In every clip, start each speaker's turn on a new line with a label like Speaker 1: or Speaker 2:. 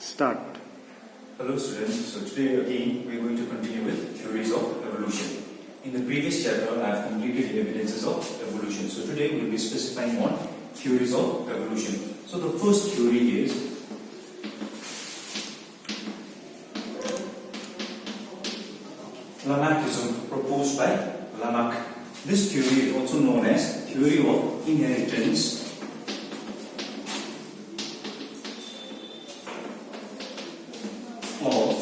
Speaker 1: Start.
Speaker 2: Hello students, so today again we are going to continue with theories of evolution. In the previous chapter I have completed evidences of evolution. So today we will be specifying on theories of evolution. So the first theory is Lamarckism, proposed by Lamarck. This theory is also known as theory of inheritance of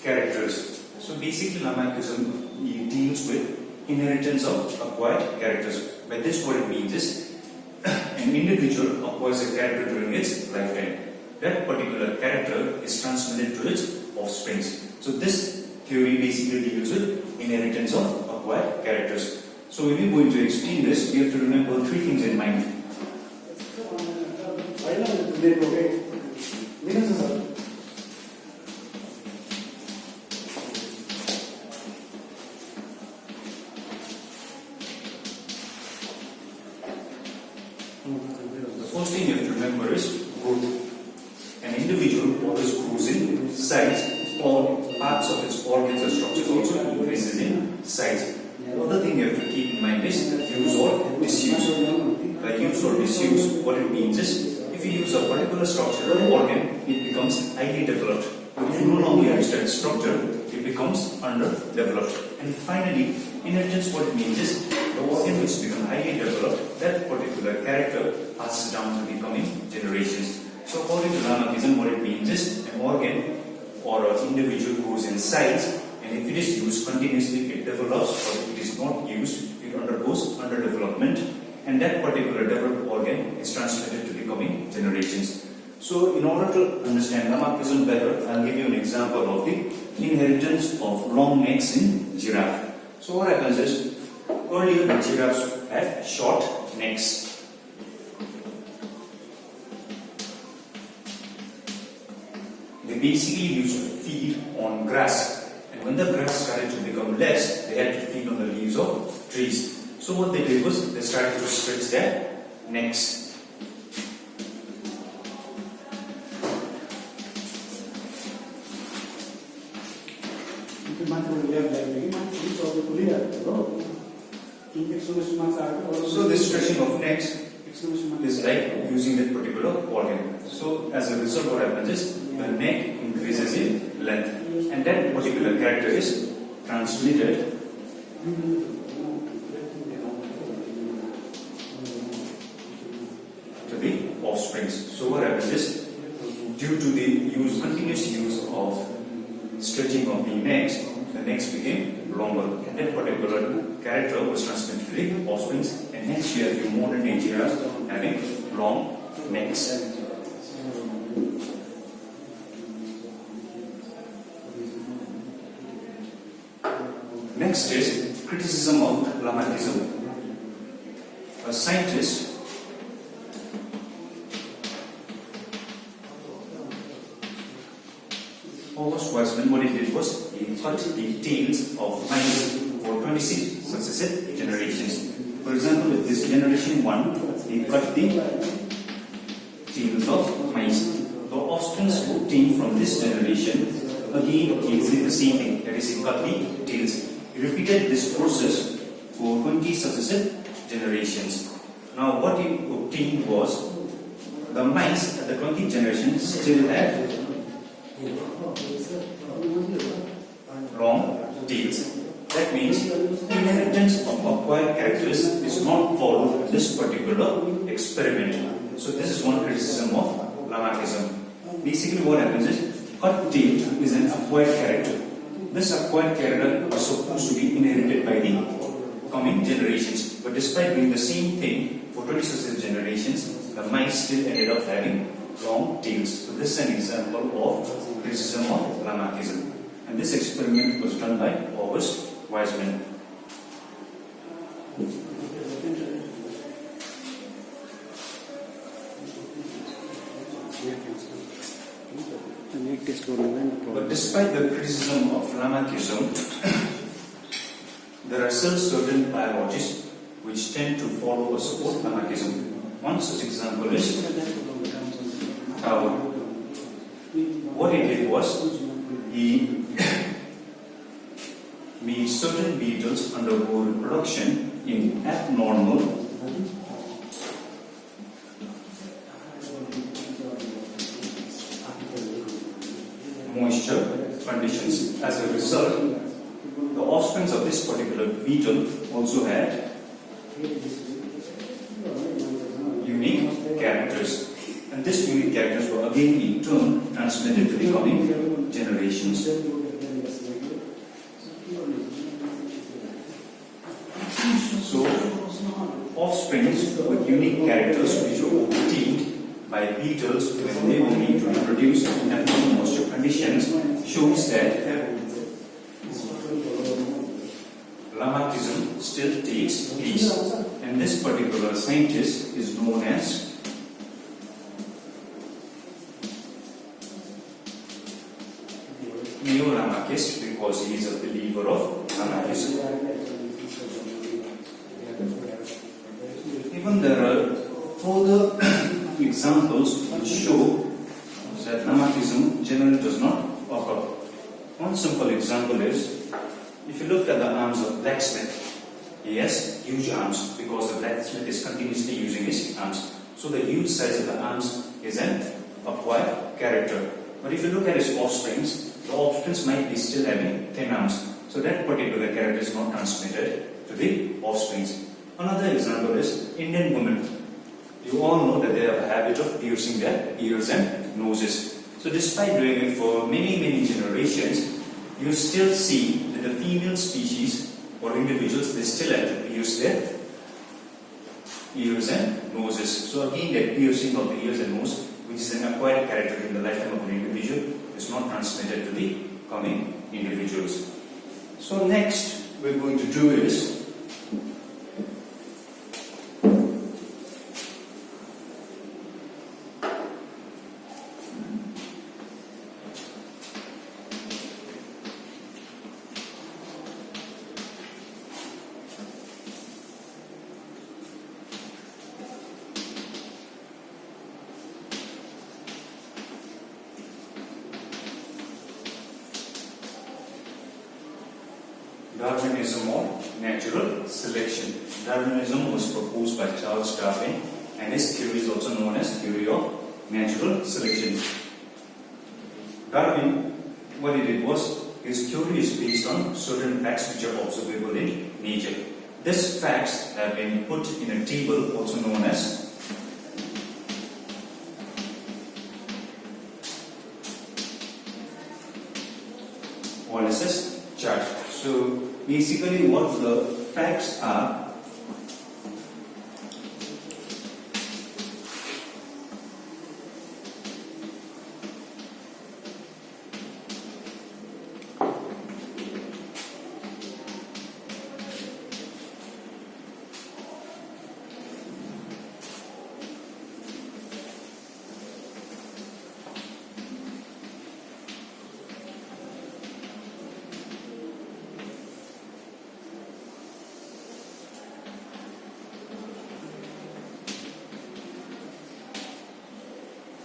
Speaker 2: characters. So basically Lamarckism deals with inheritance of acquired characters. By this what it means is an individual acquires a character during its lifetime. That particular character is transmitted to its offsprings. So this theory basically deals with inheritance of acquired characters. So when we're going to explain this, we have to remember three things in mind. The first thing you have to remember is growth. An individual always grows in size, or parts of its organs or structures also increases in size. The other thing you have to keep in mind is use or disuse. By use or disuse, what it means is if you use a particular structure or organ, it becomes highly developed. If you no longer use that structure, it becomes underdeveloped. And finally, inheritance, what it means is the organ which becomes highly developed, that particular character passes down to the coming generations. So according to Lamarckism, what it means is an organ or an individual grows in size, and if it is used continuously, it develops, or if it is not used, it undergoes underdevelopment, and that particular developed organ is transmitted to the coming generations. So in order to understand Lamarckism better, I'll give you an example of the inheritance of long necks in giraffe. So what happens is, earlier the giraffes had short necks. They basically used to feed on grass, and when the grass started to become less, they had to feed on the leaves of trees. So what they did was they started to stretch their necks. So this stretching of necks is like using that particular organ. So as a result, what happens is the neck increases in length, and that particular character is transmitted to the offsprings. So what happens is, due to the continuous use of stretching of the necks became longer, and that particular character was transmitted to the offsprings, and hence you have your modern day giraffes having long necks. Next is criticism of Lamarckism. A scientist August Weismann, what he did was he cut the tails of mice for 26 successive generations. For example, with this generation 1, he cut the tails of mice. The offsprings obtained from this generation, again, he did the same thing, that is, he cut the tails. He repeated this process for 20 successive generations. Now, what he obtained was the mice at the 20th generation still had long tails. That means inheritance of acquired characters is not followed in this particular experiment. So this is one criticism of Lamarckism. Basically what happens is, cut tail is an acquired character. This acquired character was supposed to be inherited by the coming generations. But despite doing the same thing for 20 successive generations, the mice still ended up having long tails. So this is an example of criticism of Lamarckism. And this experiment was done by August Weismann. But despite the criticism of Lamarckism, there are still certain biologies which tend to follow or support Lamarckism. One such example is what he did was he made certain beetles undergo reproduction in abnormal moisture conditions. As a result, the offspring of this particular beetle also had unique characters, and these unique characters were again in turn transmitted to the coming generations. So, offspring with unique characters which were obtained by beetles when they were made to reproduce in abnormal moisture conditions shows that Lamarckism still takes place, and this particular scientist is known as neo-Lamarckist because he is a believer of Lamarckism. Even there are further examples which show that Lamarckism generally does not occur. One simple example is, if you look at the arms of blacksmith, he has huge arms because the blacksmith is continuously using his arms. So the huge size of the arms is an acquired character. But if you look at his offsprings, the offsprings might be still having thin arms. So that particular character is not transmitted to the offsprings. Another example is Indian women. You all know that they have a habit of piercing their ears and noses. So despite doing it for many generations, you still see that the female species or individuals, they still have to pierce their ears and noses. So again, that piercing of the ears and nose, which is an acquired character in the lifetime of an individual, is not transmitted to the coming individuals. So next we're going to do is Darwinism or natural selection. Darwinism was proposed by Charles Darwin, and his theory is also known as theory of natural selection. Darwin, what he did was, his theory is based on certain facts which are observable in nature. These facts have been put in a table also known as Wallace's chart. So basically what the facts are,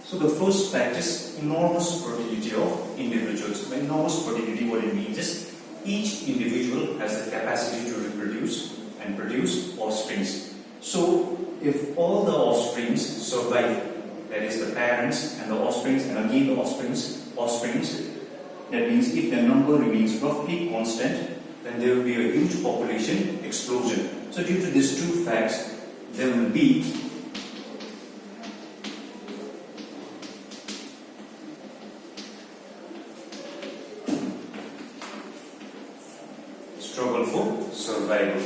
Speaker 2: so the first fact is enormous fertility of individuals. By enormous fertility, what it means is each individual has the capacity to reproduce and produce offsprings. So if all the offsprings survive, that is the parents and the offsprings and again the offsprings, that means if their number remains roughly constant, then there will be a huge population explosion. So due to these two facts, there will be struggle for survival.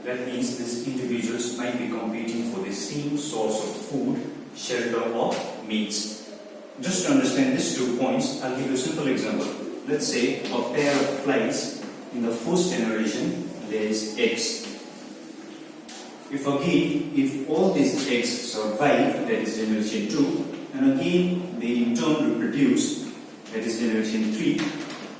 Speaker 2: That means these individuals might be competing for the same source of food, shelter or mates. Just to understand these 2 points, I'll give you a simple example. Let's say a pair of flies, in the first generation there is eggs. If all these eggs survive, that is generation 2, and again they in turn reproduce, that is generation 3,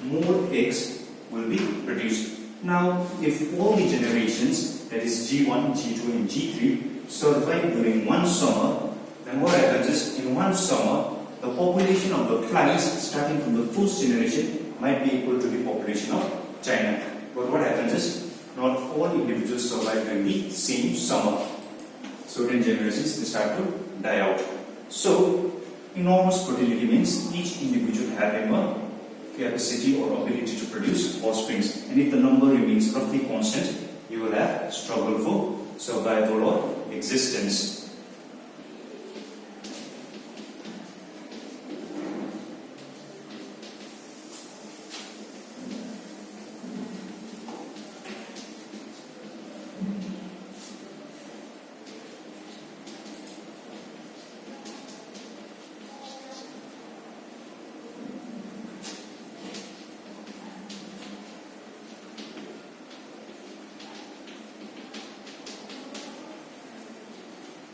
Speaker 2: more eggs will be produced. Now, if all the generations, that is G1, G2 and G3, survive during one summer, then what happens is, in one summer, the population of the flies starting from the first generation might be equal to the population of China. But what happens is, not all individuals survive during the same summer. Certain generations, they start to die out. So, enormous fertility means each individual having a capacity or ability to produce offsprings. And if the number remains roughly constant, you will have struggle for survival or existence.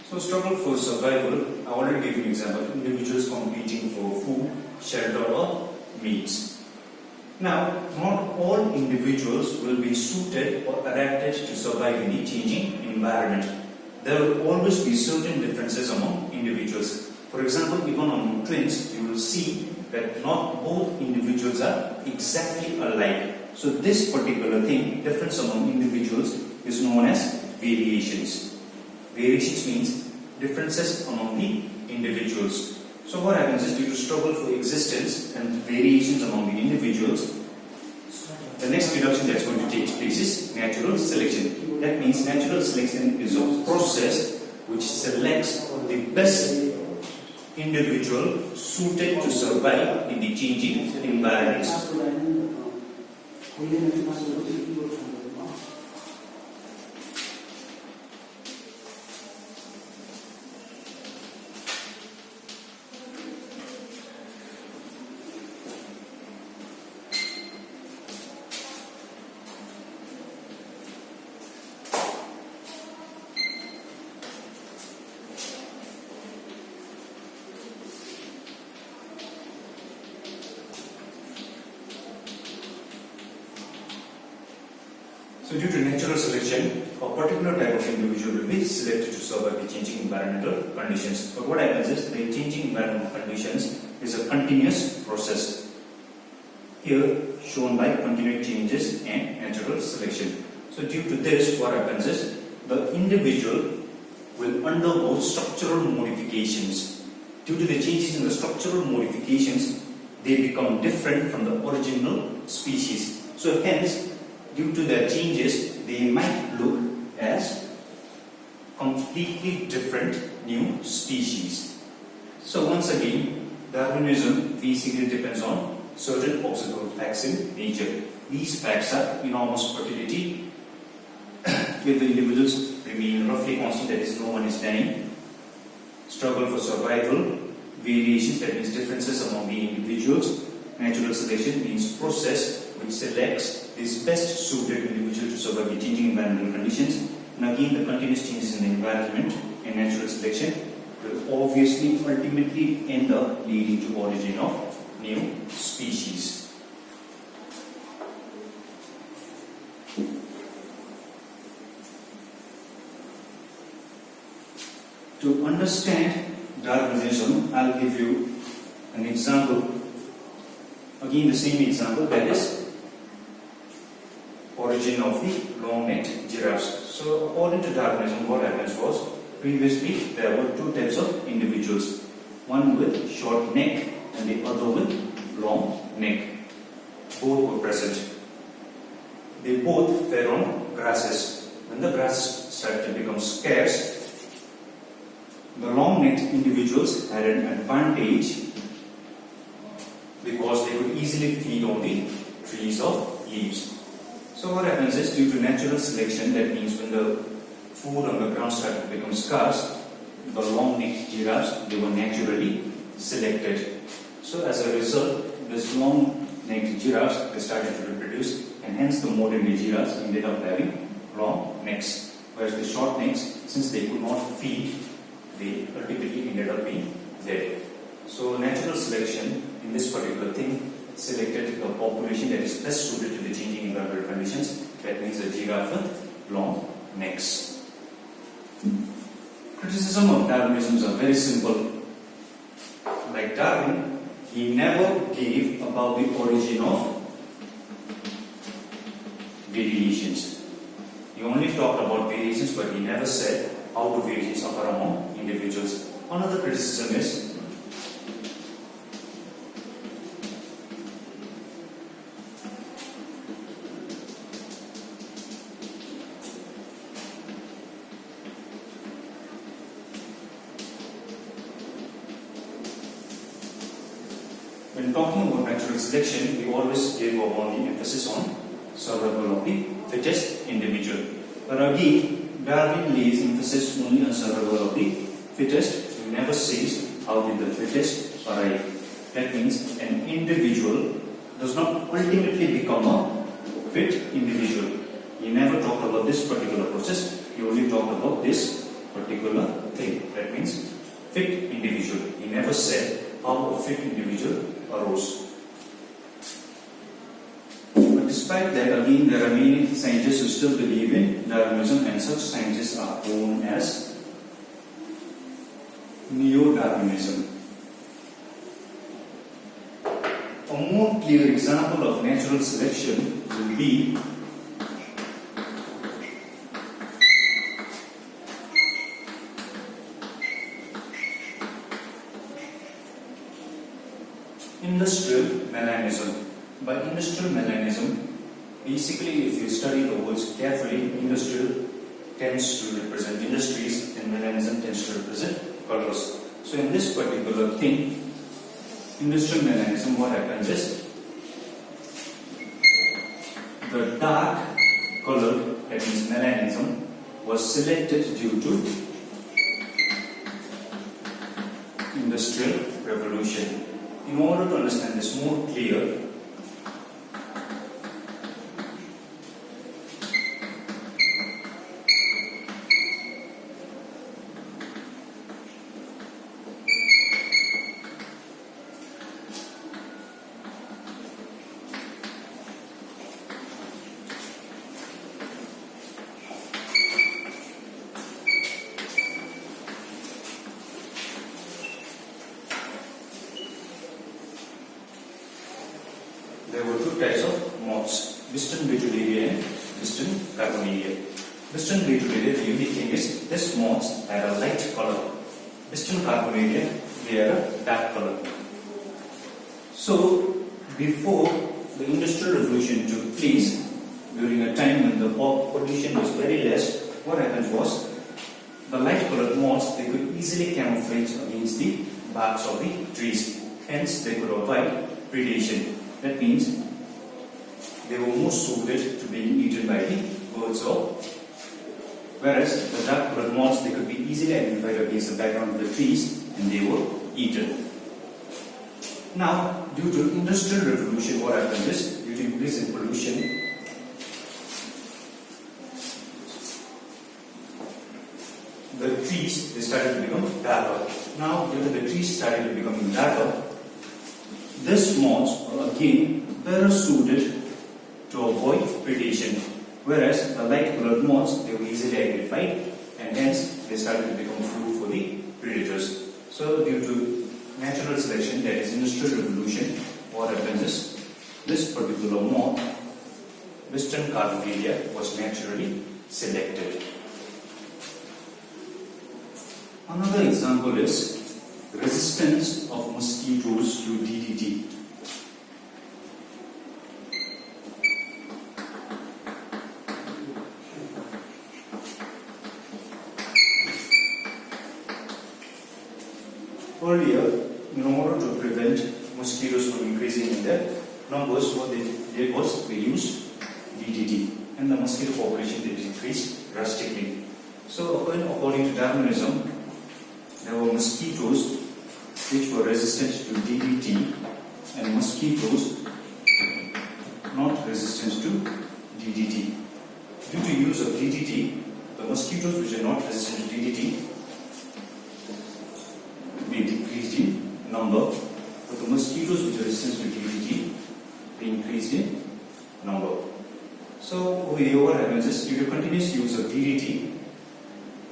Speaker 2: So, struggle for survival, I already gave you an example, individuals competing for food, shelter or meats. Now, not all individuals will be suited or adapted to survive in the changing environment. There will always be certain differences among individuals. For example, even among twins, you will see that not both individuals are exactly alike. So, this particular thing, difference among individuals, is known as variations. Variations means differences among the individuals. So what happens is, due to struggle for existence and variations among the individuals, the next reduction that's going to take place is natural selection. That means natural selection is a process which selects the best individual suited to survive in the changing environments. So due to natural selection, a particular type of individual will be selected to survive the changing environmental conditions. But what happens is, the changing environmental conditions is a continuous process. Here shown by continued changes and natural selection. So due to this, what happens is, the individual will undergo structural modifications. Due to the changes in the structural modifications, they become different from the original species. So hence, due to their changes, they might look as completely different new species. So once again, Darwinism basically depends on certain observable facts in nature. These facts are enormous fertility, if the individuals remain roughly constant, that is, no one is dying, struggle for survival, variations, that means differences among the individuals, natural selection means process which selects this best suited individual to survive the changing environmental conditions, and again the continuous changes in the environment and natural selection will obviously ultimately end up leading to origin of new species. To understand Darwinism, I'll give you an example. Again, the same example, that is origin of the long-necked giraffes. So, according to Darwinism, what happens was, previously there were two types of individuals, one with short neck and the other with long neck. Both were present. They both fed on grasses. When the grasses started to become scarce, the long-necked individuals had an advantage because they could easily feed on the trees of leaves. So what happens is, due to natural selection, that means when the food on the ground started to become scarce, the long-necked giraffes, they were naturally selected. So as a result, this long-necked giraffes, they started to reproduce, and hence the modern day giraffes ended up having long necks. Whereas the short necks, since they could not feed, they ultimately ended up being dead. So natural selection in this particular thing selected the population that is best suited to the changing environmental conditions, giraffe with long necks. Criticism of Darwinism are very simple. Like Darwin, he never gave about the origin of variations. He only talked about variations, but he never said how do variations occur among individuals. Another criticism is when talking about natural selection, we always give upon the emphasis on survival of the fittest individual. But again, Darwin lays emphasis only on survival of the fittest. He never says how did the fittest arrive. That means an individual does not ultimately become a fit individual. He never talked about this particular process. He only talked about this particular thing. That means fit individual. He never said how a fit individual arose. But despite that, again, there are many scientists who still believe in Darwinism, and such scientists are known as Neo-Darwinism. A more clear example of natural selection will be industrial melanism. By industrial melanism, basically if you study the words carefully, industrial tends to represent industries and melanism tends to represent colors. So in this particular thing, industrial melanism, what happens is the dark color, that means melanism, was selected due to industrial revolution. In order to understand this more clear, there were two types of moths, Western Betulidae and Western Carbonidae. Western Betulidae, the unique thing is this moths had a light color. Western Carbonidae, they are a dark color. So, before the Industrial Revolution took place, during a time when the pollution was very less, what happened was the light colored moths, they could easily camouflage against the barks of the trees. Hence, they could avoid predation. That means they were more suited to being eaten by the birds or whereas the dark colored moths, they could be easily identified against the background of the trees and they were eaten. Now, due to industrial revolution, what happens is, due to increase in pollution, the trees, they started to become darker. Now, due to the trees started to become darker, these moths are again better suited to avoid predation, whereas the light colored moths, they were easily identified and hence they started to become food for the predators. So due to natural selection, that is industrial revolution, what happens is this particular moth, Western Carbonidae, was naturally selected. Another example is resistance of mosquitoes to DDT. Earlier, in order to prevent mosquitoes from increasing in their numbers, what they did was they used DDT, and the mosquito population did increase drastically. So, according to Darwinism, there were mosquitoes which were resistant to DDT and mosquitoes not resistant to DDT. Due to use of DDT, the mosquitoes which are not resistant to DDT may decreased in number, but the mosquitoes which are resistant to DDT, they increased in number. So what happens is due to continuous use of DDT,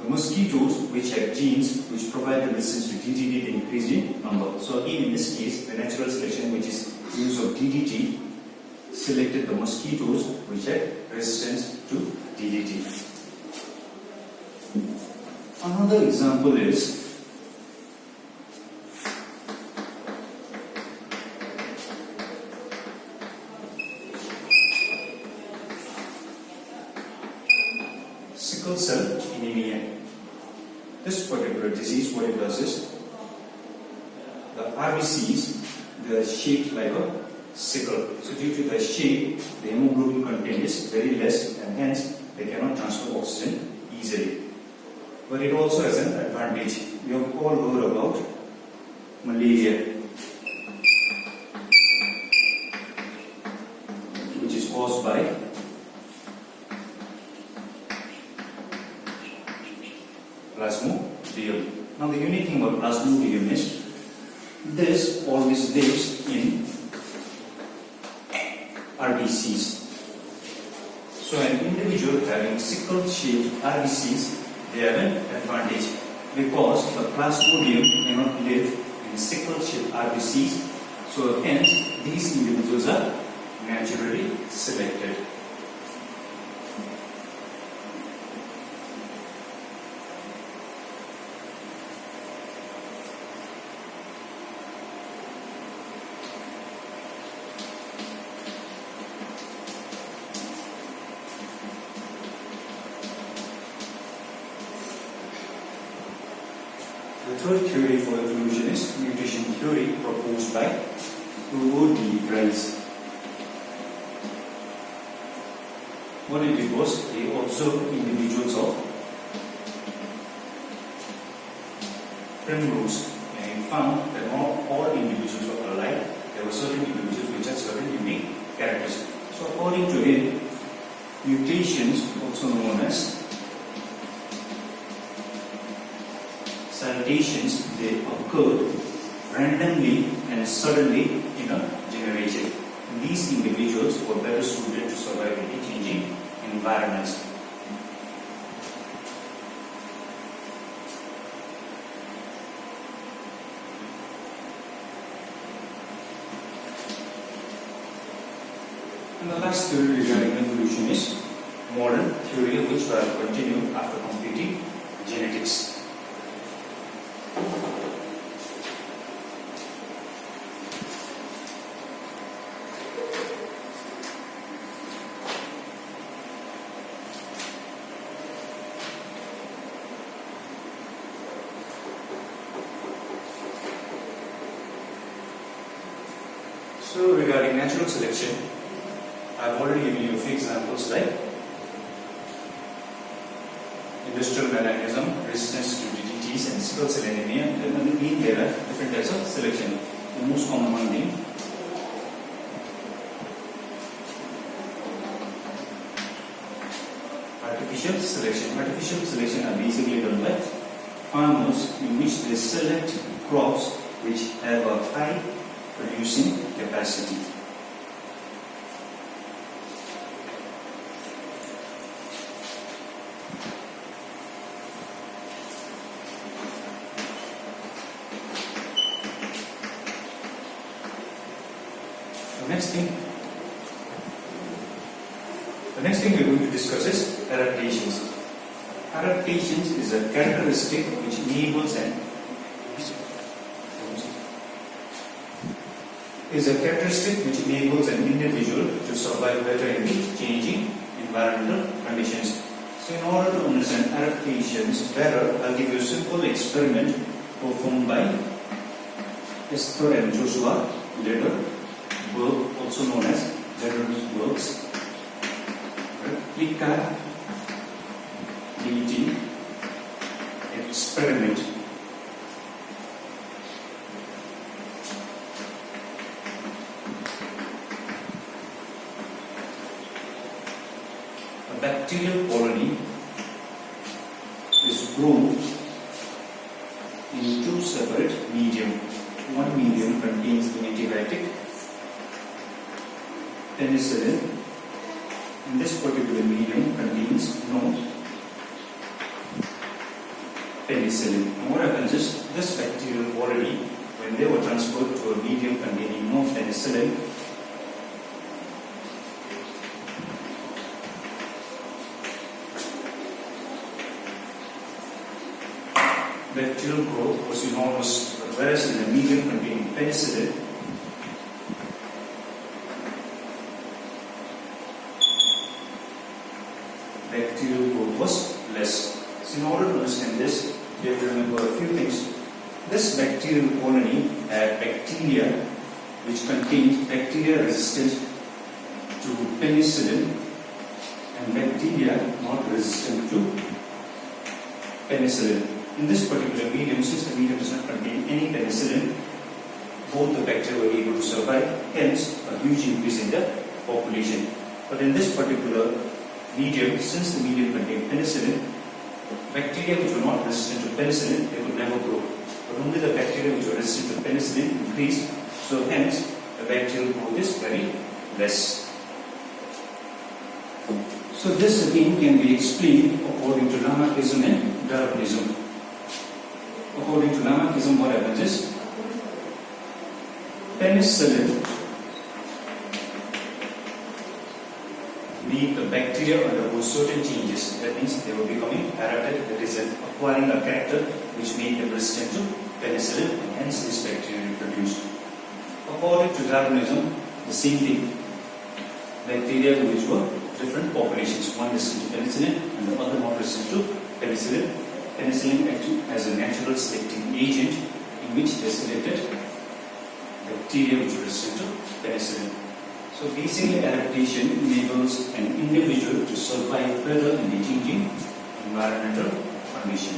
Speaker 2: the mosquitoes which have genes which provide the resistance to DDT they increase in number. So again in this case, the natural selection, which is use of DDT, selected the mosquitoes which had resistance to DDT. Another example is sickle cell anemia. This particular disease, what it does is, the RBCs, they are shaped like a sickle. So due to the shape, the hemoglobin content is very less and hence they cannot transfer oxygen easily. But it also has an advantage. We have all heard about malaria, which is caused by Plasmodium. Now the unique thing about Plasmodium is this always lives in RBCs. So an individual having sickle-shaped RBCs, they have an advantage because the Plasmodium cannot live in sickle-shaped RBCs. So hence these individuals are naturally selected. The third theory for evolution is mutation theory proposed by Hugo de Vries. What he did was he observed individuals of primrose and he found that not all individuals were alike. There were certain individuals which had certain unique characteristics. So according to him, mutations, also known as saltations, they occurred randomly and suddenly in a generation. And these individuals were better suited to survive in changing environments. And the last theory regarding evolution is modern theory, which I will continue after completing genetics. So regarding natural selection, I have already given you a few examples like industrial melanism, resistance to DDTs and sickle cell anemia. There are different types of selection. The most common one being artificial selection. Artificial selection are basically done by farmers in which they select crops which have a high producing capacity. The next thing we're going to discuss is adaptations. Adaptations is a characteristic which enables an individual to survive better in changing environmental conditions. So in order to understand adaptations better, I'll give you a simple experiment performed by Esther and Joshua Lederberg, also known as Lederberg's replicability experiment. A bacterial colony is grown in two separate mediums. One medium contains the antibiotic penicillin, and in this particular medium contains no penicillin. And what happens is this bacterial colony, when they were transferred to a medium containing no penicillin, bacterial growth was enormous, whereas in the medium containing penicillin, bacterial growth was less. So in order to understand this, you have to remember a few things. This bacterial colony had bacteria which contained bacteria resistant to penicillin and bacteria not resistant to penicillin. In this particular medium, since the medium does not contain any penicillin, both the bacteria were able to survive, hence a huge increase in the population. But in this particular medium, since the medium contained penicillin, bacteria which were not resistant to penicillin, they could never grow. But only the bacteria which were resistant to penicillin increased, so hence the bacterial growth is very less. So this again can be explained according to Lamarckism and Darwinism. According to Lamarckism, what happens is penicillin the bacteria undergo certain changes. That means they were becoming adapted, that is acquiring a character which made them resistant to penicillin, and hence this bacteria reproduced. According to Darwinism, the same thing. Bacteria which were different populations, one resistant to penicillin and the other not resistant to penicillin. Penicillin acted as a natural selecting agent in which they selected bacteria which were resistant to penicillin. So basically adaptation enables an individual to survive better in the changing environmental conditions.